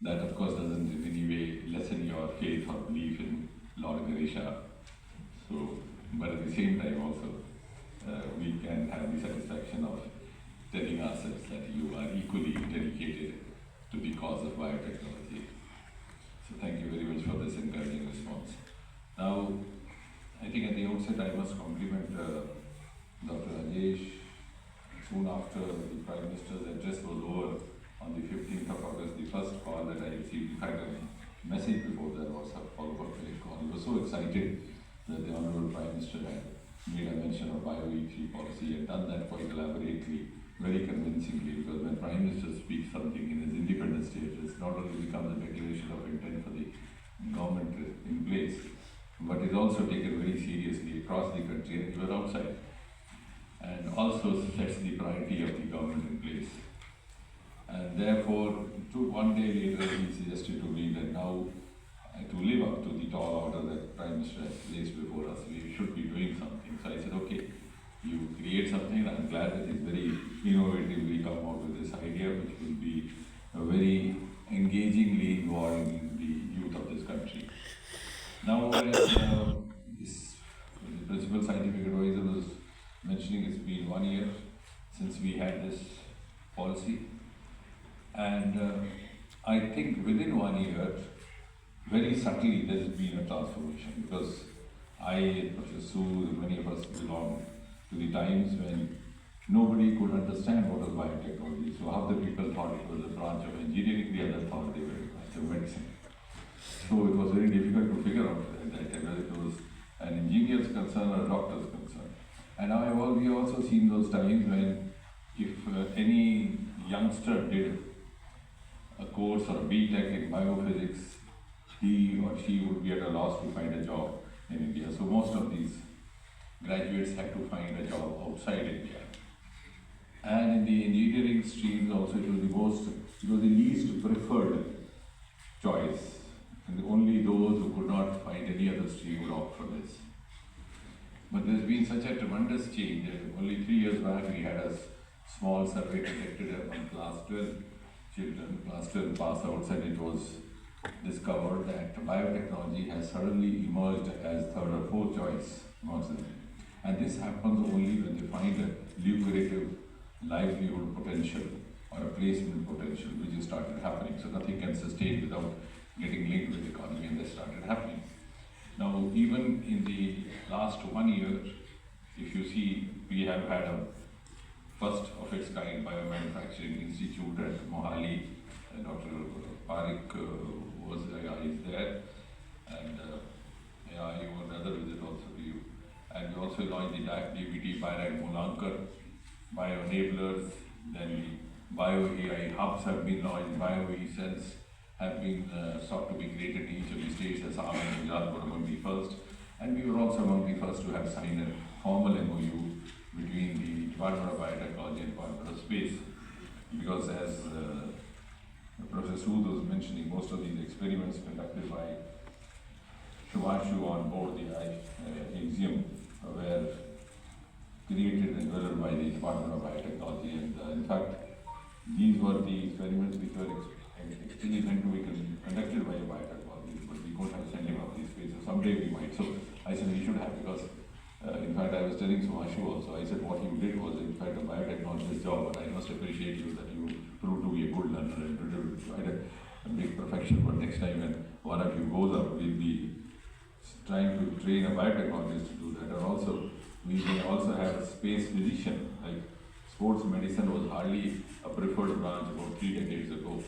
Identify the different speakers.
Speaker 1: That of course doesn't in any way lessen your faith or belief in Lord Ganesha. So, but at the same time also, we can have the satisfaction of telling ourselves that you are equally dedicated to the cause of biotechnology. So thank you very much for this encouraging response. Now, I think at the outset I must compliment Dr. Rajesh. Soon after the Prime Minister's address was over on the 15th of August, the first call that I received, in fact a message before that was a follow-up call. He was so excited that the Honourable Prime Minister had made a mention of Bio3 policy and done that quite elaborately, very convincingly, because when Prime Minister speaks something in his Independence Day address, not only becomes a declaration of intent for the government in place, but is also taken very seriously across the country and even outside, and also sets the priority of the government in place. And therefore, one day later, he suggested to me that now, to live up to the tall order that Prime Minister has placed before us, we should be doing something. So I said, okay, you create something, and I'm glad that he's very innovatively come out with this idea, which will be very engagingly involving the youth of this country. Now, as the Principal Scientific Advisor was mentioning, it's been 1 year since we had this policy. And I think within 1 year, very subtly, there has been a transformation, because I, Professor Sue, many of us belong to the times when nobody could understand what was biotechnology. So half the people thought it was a branch of engineering, the other thought they were a branch of medicine. So it was very difficult to figure out at that time whether it was an engineer's concern or a doctor's concern. And now we have also seen those times when if any youngster did a course or a B.Tech in biophysics, he or she would be at a loss to find a job in India. So most of these graduates had to find a job outside India. And in the engineering streams also it was the least preferred choice. And only those who could not find any other stream would opt for this. But there's been such a tremendous change. Only 3 years back we had a small survey conducted among class 12 children, class 12 pass outs, and it was discovered that biotechnology has suddenly emerged as third or fourth choice amongst them. And this happens only when they find a lucrative livelihood potential or a placement potential, which has started happening. So nothing can sustain without getting linked with the economy, and that started happening. Now, even in the last 1 year, if you see, we have had a first of its kind biomanufacturing institute at Mohali. Dr. Parik is there, and he was another visit also to you. And we also launched the DBT Birag Mulankar, Bio Enablers, then the Bio AI hubs have been launched, Bio cells have been sought to be created in each of the states. Assam and Gujarat were among the first, and we were also among the first to have signed a formal MOU between the Department of Biotechnology and Department of Space, because as Professor Sood was mentioning, most of these experiments conducted by Shubhashu on board the Axiom were created and developed by the Department of Biotechnology, and in fact, these were the experiments which were actually meant to be conducted by a biotechnology, but we couldn't have sent him up these spaces. Someday we might. So I said we should have, because in fact I was telling Subhashu also, I said what you did was in fact a biotechnologist's job, and I must appreciate you that you proved to be a good learner and tried a big perfection. But next time when one of you goes up, we'll be trying to train a biotechnologist to do that. And also we may also have a space physician, like sports medicine was hardly a preferred branch about 3 decades ago.